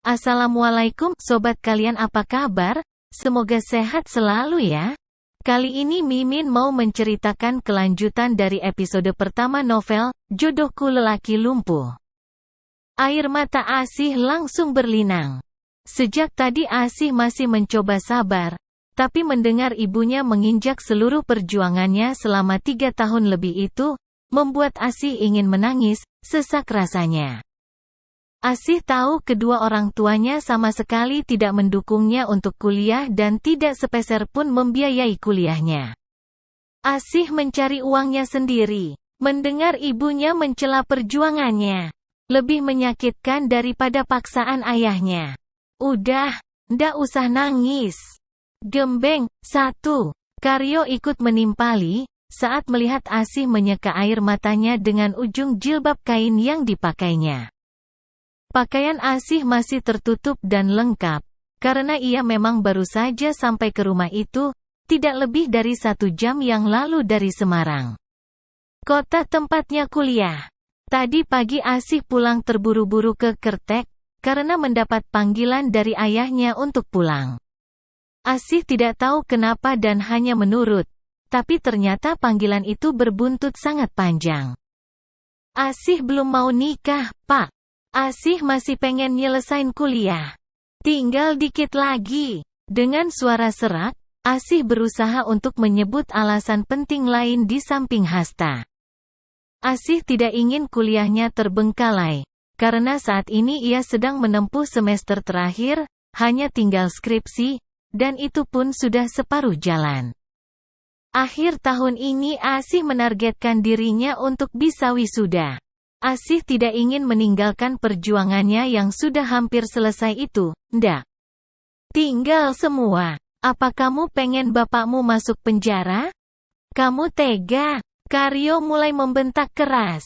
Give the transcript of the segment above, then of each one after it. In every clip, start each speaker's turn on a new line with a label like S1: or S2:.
S1: Assalamualaikum sobat kalian, apa kabar? Semoga sehat selalu ya. Kali ini Mimin mau menceritakan kelanjutan dari episode pertama novel, Jodohku Lelaki Lumpuh. Air mata Asih langsung berlinang. Sejak tadi Asih masih mencoba sabar, tapi mendengar ibunya menginjak seluruh perjuangannya selama 3 tahun lebih itu, membuat Asih ingin menangis, sesak rasanya. Asih tahu kedua orang tuanya sama sekali tidak mendukungnya untuk kuliah dan tidak sepeser pun membiayai kuliahnya. Asih mencari uangnya sendiri. Mendengar ibunya mencela perjuangannya, lebih menyakitkan daripada paksaan ayahnya. Udah, ndak usah nangis. Gembeng, 1. Karyo ikut menimpali, saat melihat Asih menyeka air matanya dengan ujung jilbab kain yang dipakainya. Pakaian Asih masih tertutup dan lengkap, karena ia memang baru saja sampai ke rumah itu, tidak lebih dari 1 jam yang lalu dari Semarang, kota tempatnya kuliah. Tadi pagi Asih pulang terburu-buru ke Kertek, karena mendapat panggilan dari ayahnya untuk pulang. Asih tidak tahu kenapa dan hanya menurut, tapi ternyata panggilan itu berbuntut sangat panjang. Asih belum mau nikah, Pak. Asih masih pengen nyelesain kuliah. Tinggal dikit lagi. Dengan suara serak, Asih berusaha untuk menyebut alasan penting lain di samping hasta. Asih tidak ingin kuliahnya terbengkalai, karena saat ini ia sedang menempuh semester terakhir, hanya tinggal skripsi, dan itu pun sudah separuh jalan. Akhir tahun ini Asih menargetkan dirinya untuk bisa wisuda. Asih tidak ingin meninggalkan perjuangannya yang sudah hampir selesai itu, ndak. Tinggal semua. Apa kamu pengen bapakmu masuk penjara? Kamu tega? Karyo mulai membentak keras.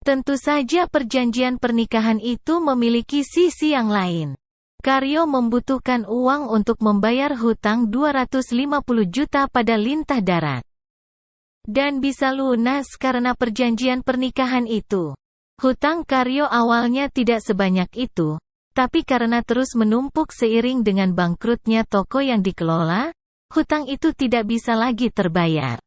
S1: Tentu saja perjanjian pernikahan itu memiliki sisi yang lain. Karyo membutuhkan uang untuk membayar hutang 250 juta pada Lintah Darat. Dan bisa lunas karena perjanjian pernikahan itu. Hutang Karyo awalnya tidak sebanyak itu, tapi karena terus menumpuk seiring dengan bangkrutnya toko yang dikelola, hutang itu tidak bisa lagi terbayar.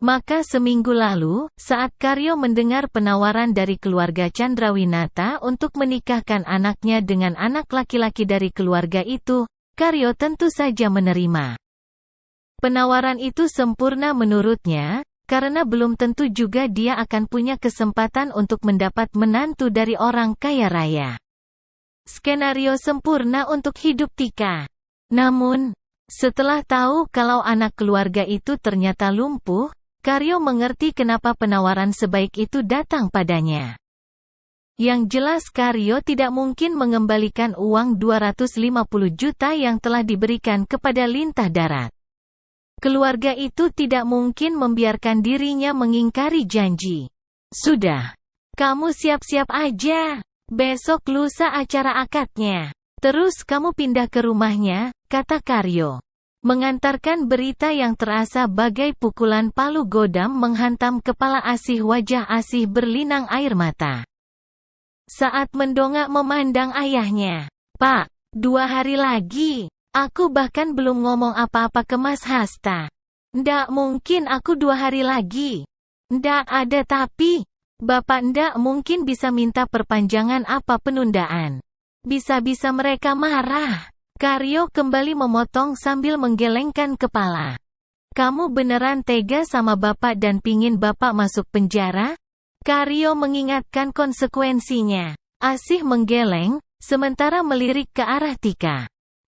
S1: Maka seminggu lalu, saat Karyo mendengar penawaran dari keluarga Chandrawinata untuk menikahkan anaknya dengan anak laki-laki dari keluarga itu, Karyo tentu saja menerima. Penawaran itu sempurna menurutnya, karena belum tentu juga dia akan punya kesempatan untuk mendapat menantu dari orang kaya raya. Skenario sempurna untuk hidup Tika. Namun, setelah tahu kalau anak keluarga itu ternyata lumpuh, Karyo mengerti kenapa penawaran sebaik itu datang padanya. Yang jelas Karyo tidak mungkin mengembalikan uang 250 juta yang telah diberikan kepada Lintah Darat. Keluarga itu tidak mungkin membiarkan dirinya mengingkari janji. Sudah. Kamu siap-siap aja. Besok lusa acara akadnya. Terus kamu pindah ke rumahnya, kata Karyo. Mengantarkan berita yang terasa bagai pukulan palu godam menghantam kepala Asih. Wajah Asih berlinang air mata saat mendongak memandang ayahnya. Pak, 2 hari lagi. Aku bahkan belum ngomong apa-apa ke Mas Hasta. Ndak mungkin aku 2 hari lagi. Ndak ada tapi. Bapak ndak mungkin bisa minta perpanjangan apa penundaan. Bisa-bisa mereka marah. Karyo kembali memotong sambil menggelengkan kepala. Kamu beneran tega sama bapak dan pingin bapak masuk penjara? Karyo mengingatkan konsekuensinya. Asih menggeleng, sementara melirik ke arah Tika.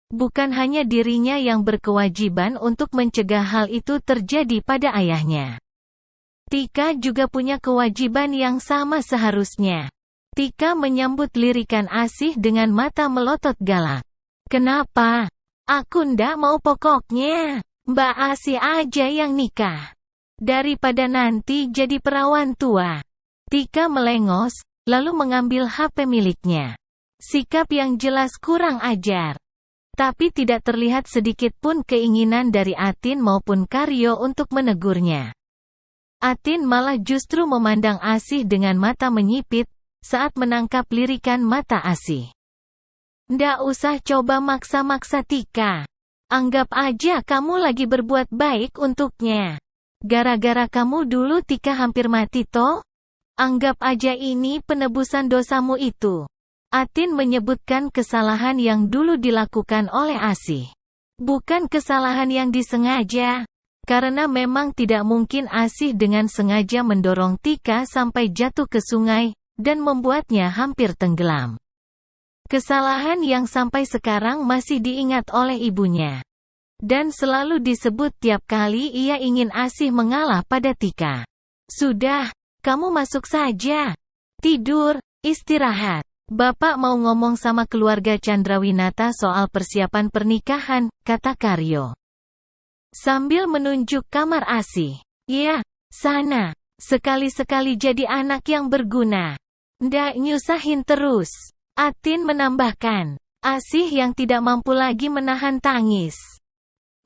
S1: Bukan hanya dirinya yang berkewajiban untuk mencegah hal itu terjadi pada ayahnya. Tika juga punya kewajiban yang sama seharusnya. Tika menyambut lirikan Asih dengan mata melotot galak. Kenapa? Aku ndak mau, pokoknya Mbak Asih aja yang nikah. Daripada nanti jadi perawan tua. Tika melengos, lalu mengambil HP miliknya. Sikap yang jelas kurang ajar. Tapi tidak terlihat sedikit pun keinginan dari Atin maupun Karyo untuk menegurnya. Atin malah justru memandang Asih dengan mata menyipit, saat menangkap lirikan mata Asih. Ndak usah coba maksa-maksa Tika. Anggap aja kamu lagi berbuat baik untuknya. Gara-gara kamu dulu Tika hampir mati toh? Anggap aja ini penebusan dosamu itu. Atin menyebutkan kesalahan yang dulu dilakukan oleh Asih. Bukan kesalahan yang disengaja. Karena memang tidak mungkin Asih dengan sengaja mendorong Tika sampai jatuh ke sungai, dan membuatnya hampir tenggelam. Kesalahan yang sampai sekarang masih diingat oleh ibunya. Dan selalu disebut tiap kali ia ingin Asih mengalah pada Tika. Sudah, kamu masuk saja. Tidur, istirahat. Bapak mau ngomong sama keluarga Chandrawinata soal persiapan pernikahan, kata Karyo. Sambil menunjuk kamar Asih. Ya, sana. Sekali-sekali jadi anak yang berguna. Ndak nyusahin terus. Atin menambahkan. Asih yang tidak mampu lagi menahan tangis.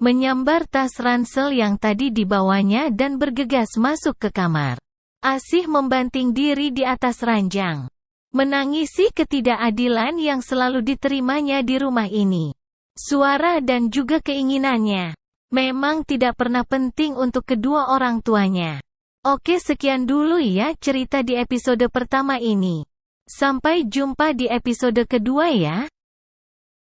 S1: Menyambar tas ransel yang tadi dibawanya dan bergegas masuk ke kamar. Asih membanting diri di atas ranjang. Menangisi ketidakadilan yang selalu diterimanya di rumah ini. Suara dan juga keinginannya. Memang tidak pernah penting untuk kedua orang tuanya. Oke, sekian dulu ya cerita di episode pertama ini. Sampai jumpa di episode kedua ya.